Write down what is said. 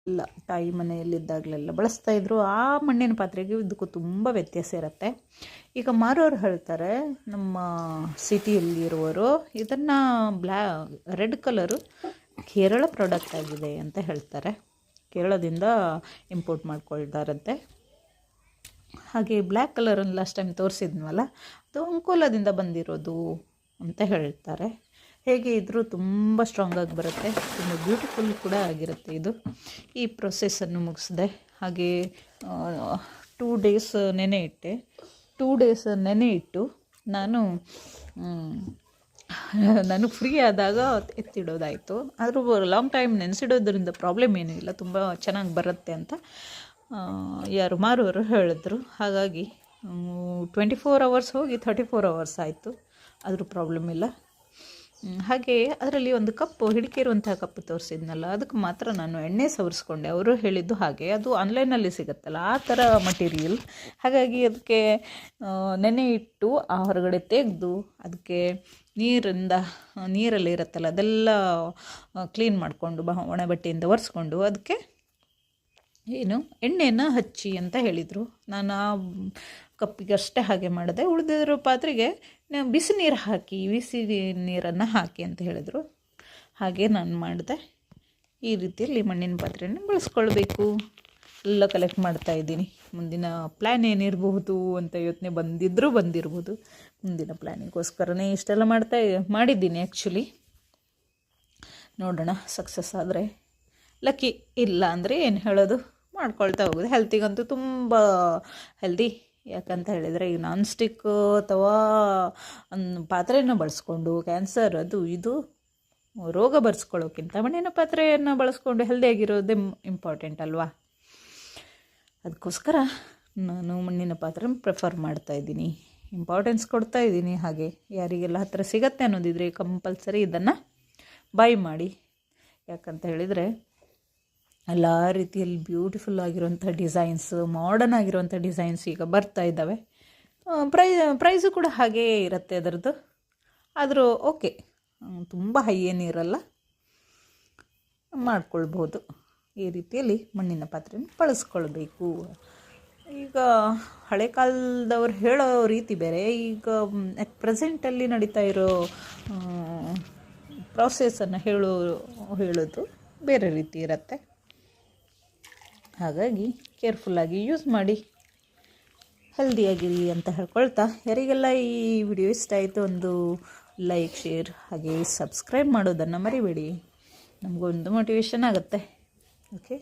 ಇಲ್ಲ, ತಾಯಿ ಮನೆಯಲ್ಲಿದ್ದಾಗಲೆಲ್ಲ ಬಳಸ್ತಾಯಿದ್ರು. ಆ ಮಣ್ಣಿನ ಪಾತ್ರೆಗೆ ಇದಕ್ಕೂ ತುಂಬ ವ್ಯತ್ಯಾಸ ಇರುತ್ತೆ. ಈಗ ಮಾರೋರು ಹೇಳ್ತಾರೆ, ನಮ್ಮ ಸಿಟಿಯಲ್ಲಿ ಇರುವವರು, ಇದನ್ನು ರೆಡ್ ಕಲರು ಕೇರಳ ಪ್ರಾಡಕ್ಟ್ ಆಗಿದೆ ಅಂತ ಹೇಳ್ತಾರೆ. ಕೇರಳದಿಂದ ಇಂಪೋರ್ಟ್ ಮಾಡ್ಕೊಳ್ತಾರಂತೆ. ಹಾಗೆ ಬ್ಲ್ಯಾಕ್ ಕಲರನ್ನು ಲಾಸ್ಟ್ ಟೈಮ್ ತೋರಿಸಿದ್ನವಲ್ಲ, ಅದು ಅಂಕೋಲಾದಿಂದ ಬಂದಿರೋದು ಅಂತ ಹೇಳ್ತಾರೆ. ಹೇಗೆ ಇದ್ದರೂ ತುಂಬ ಸ್ಟ್ರಾಂಗಾಗಿ ಬರುತ್ತೆ, ತುಂಬ ಬ್ಯೂಟಿಫುಲ್ ಕೂಡ ಆಗಿರುತ್ತೆ ಇದು. ಈ ಪ್ರೊಸೆಸನ್ನು ಮುಗಿಸಿದೆ. ಹಾಗೆ 2 ಡೇಸ್ ನೆನೆ ಇಟ್ಟೆ. 2 ಡೇಸ್ ನೆನೆ ಇಟ್ಟು ನಾನು ಫ್ರೀ ಆದಾಗ ಎತ್ತಿಡೋದಾಯಿತು. ಆದರೂ ಲಾಂಗ್ ಟೈಮ್ ನೆನೆಸಿಡೋದ್ರಿಂದ ಪ್ರಾಬ್ಲಮ್ ಏನೂ ಇಲ್ಲ, ತುಂಬ ಚೆನ್ನಾಗಿ ಬರುತ್ತೆ ಅಂತ ಯಾರು ಮಾರುವರು ಹೇಳಿದ್ರು. ಹಾಗಾಗಿ 24 ಅವರ್ಸ್ ಹೋಗಿ 34 ಅವರ್ಸ್ ಆಯಿತು, ಆದರೂ ಪ್ರಾಬ್ಲಮ್ ಇಲ್ಲ. ಹಾಗೆ ಅದರಲ್ಲಿ ಒಂದು ಕಪ್ಪು, ಹಿಡಿಕೆ ಇರುವಂತಹ ಕಪ್ಪು ತೋರಿಸಿದ್ನಲ್ಲ, ಅದಕ್ಕೆ ಮಾತ್ರ ನಾನು ಎಣ್ಣೆ ಸವರಿಸ್ಕೊಂಡೆ. ಅವರು ಹೇಳಿದ್ದು ಹಾಗೆ, ಅದು ಆನ್ಲೈನಲ್ಲಿ ಸಿಗುತ್ತಲ್ಲ ಆ ಥರ ಮಟೀರಿಯಲ್. ಹಾಗಾಗಿ ಅದಕ್ಕೆ ನೆನೆ ಇಟ್ಟು ಹೊರಗಡೆ ತೆಗೆದು ಅದಕ್ಕೆ ನೀರಲ್ಲಿ ಇರುತ್ತಲ್ಲ ಅದೆಲ್ಲ ಕ್ಲೀನ್ ಮಾಡಿಕೊಂಡು ಒಣ ಬಟ್ಟೆಯಿಂದ ಒರೆಸ್ಕೊಂಡು ಅದಕ್ಕೆ ಎಣ್ಣೆಯನ್ನು ಹಚ್ಚಿ ಅಂತ ಹೇಳಿದರು. ನಾನು ಆ ಕಪ್ಪಿಗಷ್ಟೇ ಹಾಗೆ ಮಾಡಿದೆ. ಉಳಿದಿರೋ ಪಾತ್ರೆಗೆ ಬಿಸಿ ನೀರನ್ನು ಹಾಕಿ ಅಂತ ಹೇಳಿದರು. ಹಾಗೆ ನಾನು ಮಾಡಿದೆ. ಈ ರೀತಿಯಲ್ಲಿ ಮಣ್ಣಿನ ಪಾತ್ರೆಯನ್ನು ಬಳಸ್ಕೊಳ್ಬೇಕು. ಎಲ್ಲ ಕಲೆಕ್ಟ್ ಮಾಡ್ತಾಯಿದ್ದೀನಿ. ಮುಂದಿನ ಪ್ಲ್ಯಾನ್ ಏನಿರಬಹುದು ಅಂತ ಯೋಚನೆ ಬಂದಿರ್ಬೋದು. ಮುಂದಿನ ಪ್ಲ್ಯಾನಿಗೋಸ್ಕರನೇ ಇಷ್ಟೆಲ್ಲ ಮಾಡಿದ್ದೀನಿ ಆ್ಯಕ್ಚುಲಿ. ನೋಡೋಣ, ಸಕ್ಸಸ್ ಆದರೆ ಲಕ್ಕಿ, ಇಲ್ಲ ಅಂದರೆ ಏನು ಹೇಳೋದು, ಮಾಡ್ಕೊಳ್ತಾ ಹೋಗೋದು. ಹೆಲ್ತಿಗಂತೂ ತುಂಬ ಹೆಲ್ದಿ. ಯಾಕಂತ ಹೇಳಿದರೆ ಈಗ ನಾನ್ ಸ್ಟಿಕ್ ಅಥವಾ ಪಾತ್ರೆಯನ್ನು ಬಳಸ್ಕೊಂಡು ಕ್ಯಾನ್ಸರ್ ಅದು ಇದು ರೋಗ ಬರ್ಸ್ಕೊಳ್ಳೋಕ್ಕಿಂತ ಮಣ್ಣಿನ ಪಾತ್ರೆಯನ್ನು ಬಳಸ್ಕೊಂಡು ಹೆಲ್ದಿಯಾಗಿರೋದೇ ಇಂಪಾರ್ಟೆಂಟ್ ಅಲ್ವಾ. ಅದಕ್ಕೋಸ್ಕರ ನಾನು ಮಣ್ಣಿನ ಪಾತ್ರೆ ಪ್ರಿಫರ್ ಮಾಡ್ತಾಯಿದ್ದೀನಿ, ಇಂಪಾರ್ಟೆನ್ಸ್ ಕೊಡ್ತಾಯಿದ್ದೀನಿ. ಹಾಗೆ ಯಾರಿಗೆಲ್ಲ ಹತ್ತಿರ ಸಿಗತ್ತೆ ಅನ್ನೋದಿದ್ರೆ ಕಂಪಲ್ಸರಿ ಇದನ್ನು ಬೈ ಮಾಡಿ. ಯಾಕಂತ ಹೇಳಿದರೆ ಎಲ್ಲ ರೀತಿಯಲ್ಲಿ ಬ್ಯೂಟಿಫುಲ್ ಆಗಿರುವಂಥ ಡಿಸೈನ್ಸ್, ಮಾಡರ್ನ್ ಆಗಿರುವಂಥ ಡಿಸೈನ್ಸ್ ಈಗ ಬರ್ತಾ ಇದ್ದಾವೆ. ಪ್ರೈಸು ಕೂಡ ಹಾಗೇ ಇರುತ್ತೆ ಅದರದ್ದು. ಆದರೂ ಓಕೆ, ತುಂಬ ಹೈ ಏನಿರಲ್ಲ, ಮಾಡ್ಕೊಳ್ಬೋದು. ಈ ರೀತಿಯಲ್ಲಿ ಮಣ್ಣಿನ ಪಾತ್ರೆನ ಬಳಸ್ಕೊಳ್ಬೇಕು. ಈಗ ಹಳೆ ಕಾಲದವ್ರು ಹೇಳೋ ರೀತಿ ಬೇರೆ, ಈಗ ಅಟ್ ಪ್ರೆಸೆಂಟಲ್ಲಿ ನಡೀತಾ ಇರೋ ಪ್ರಾಸೆಸನ್ನು ಹೇಳೋದು ಬೇರೆ ರೀತಿ ಇರುತ್ತೆ. ಹಾಗಾಗಿ ಕೇರ್ಫುಲ್ಲಾಗಿ ಯೂಸ್ ಮಾಡಿ, ಹೆಲ್ದಿಯಾಗಿರಿ ಅಂತ ಹೇಳ್ಕೊಳ್ತಾ, ಯಾರಿಗೆಲ್ಲ ಈ ವಿಡಿಯೋ ಇಷ್ಟ ಆಯಿತು ಒಂದು ಲೈಕ್, ಶೇರ್ ಹಾಗೆ ಸಬ್ಸ್ಕ್ರೈಬ್ ಮಾಡೋದನ್ನು ಮರಿಬೇಡಿ. ನಮಗೊಂದು ಮೋಟಿವೇಶನ್ ಆಗುತ್ತೆ. ಓಕೆ.